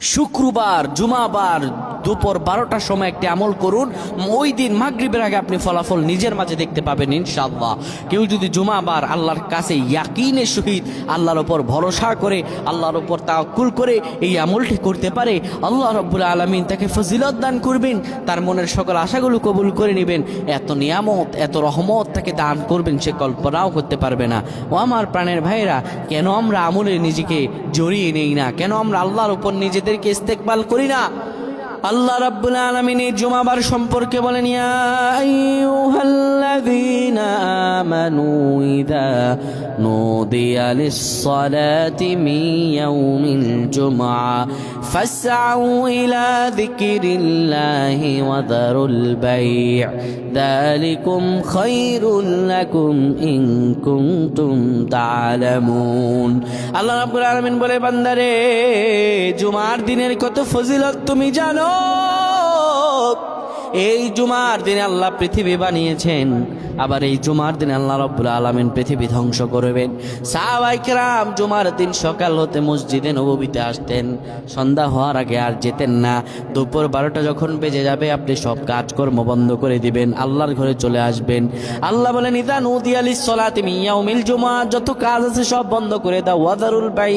শুক্রবার জুমাবার দুপুর 12টার সময় একটি আমল করুন, ওই দিন মাগরিবের আগে আপনি ফলাফল নিজের মাঝে দেখতে পাবেন ইনশাআল্লাহ। কেউ যদি জুমাবার আল্লাহর কাছে ইয়াকিনের সহিত আল্লাহর উপর ভরসা করে, আল্লাহর উপর তাওয়াক্কুল করে এই আমলটি করতে পারে, আল্লাহ রাব্বুল আলামিন তাকে ফজিলত দান করবেন, তার মনের সকল আশাগুলো কবুল করে নেবেন। এত নিয়ামত, এত রহমত তাকে দান করবেন, সে কল্পনাও করতে পারবে না। ও আমার প্রাণের ভাইরা, কেন আমরা আমলে নিজেকে জড়িয়ে নেই না? কেন আমরা আল্লাহর উপর নিজেদেরকে ইস্তেকবাল করি না? আল্লাহ রাব্বুল আলামিন এই জুমাবার সম্পর্কে বলেন, ইয়া আইয়ুহাল্লাযীনা আমানু ইযা নুদিয়া লিস-সালাতি মিন ইয়াউমিল জুমআ ফাসআউ ইলা যিকরিল্লাহি ওয়া যারুল বাই' যালিকুম খায়রুল লাকুম ইন কুনতুম তা'লামুন। আল্লাহ রাব্বুল আলামিন বলে, বান্দারে, জুমার দিনের কত ফজিলত তুমি জানো? এই জুমার দিনে আল্লাহ পৃথিবী বানিয়েছেন, আবার এই জুমার দিনে আল্লাহ রাব্বুল আলামিন পৃথিবী ধ্বংস করবেন। সাহাবায়ে কেরাম জুমার দিন সকাল হতে মসজিদে নববীতে আসতেন, সন্ধ্যা হওয়ার আগে আর যেতেন না। দুপুর 12টা যখন বেজে যাবে আপনি সব কাজকর্ম বন্ধ করে দিবেন, আল্লাহর ঘরে চলে আসবেন। আল্লাহ বলেন, ইযা নুদিয়া লিস-সালাতি মিন ইয়াউমিল জুমআ, যত কাজ আছে সব বন্ধ করে দাও, ওয়াদারুল বাই,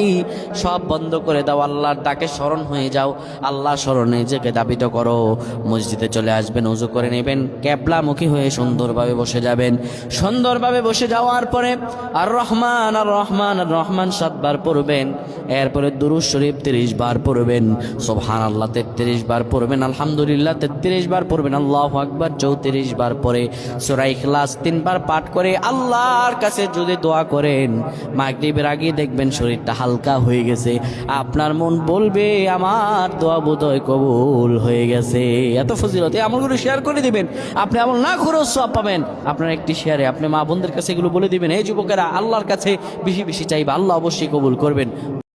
সব বন্ধ করে দাও, আল্লাহর ডাকে স্মরণ হয়ে যাও, আল্লাহ স্মরণে নিজেকে দাবিত করো। মসজিদে চলে আসবেন, ওযু করে নেবেন, কিবলামুখী হয়ে সুন্দরভাবে বসে যাবেন। সুন্দরভাবে বসে যাওয়ার পরে আর রহমান আর রহমান আর রহমান 7 বার পড়বেন। এরপরে দুরূদ শরীফ 30 বার পড়বেন, সুবহানাল্লাহ 33 বার পড়বেন, আলহামদুলিল্লাহ 33 বার পড়বেন, আল্লাহু আকবার 34 বার পরে সূরা ইখলাস 3 বার পাঠ করে আল্লাহর কাছে যদি দোয়া করেন, মাগরিবের আগে দেখবেন শরীরটা হালকা হয়ে গেছে। আপনার মন বলবে, আমার দোয়া বোধহয় কবুল হয়ে গেছে। এত ফজিলত, এই আমলগুলো শেয়ার করে দিবেন। আপনি আমল না করেও সওয়াব পাবেন। আপনার একটি শেয়ারে আপনি মা বোনদের কাছে এগুলো বলে দিবেন, এই যুবকেরা আল্লাহর কাছে বেশি বেশি চাইবা, আল্লাহ অবশ্যই কবুল করবেন।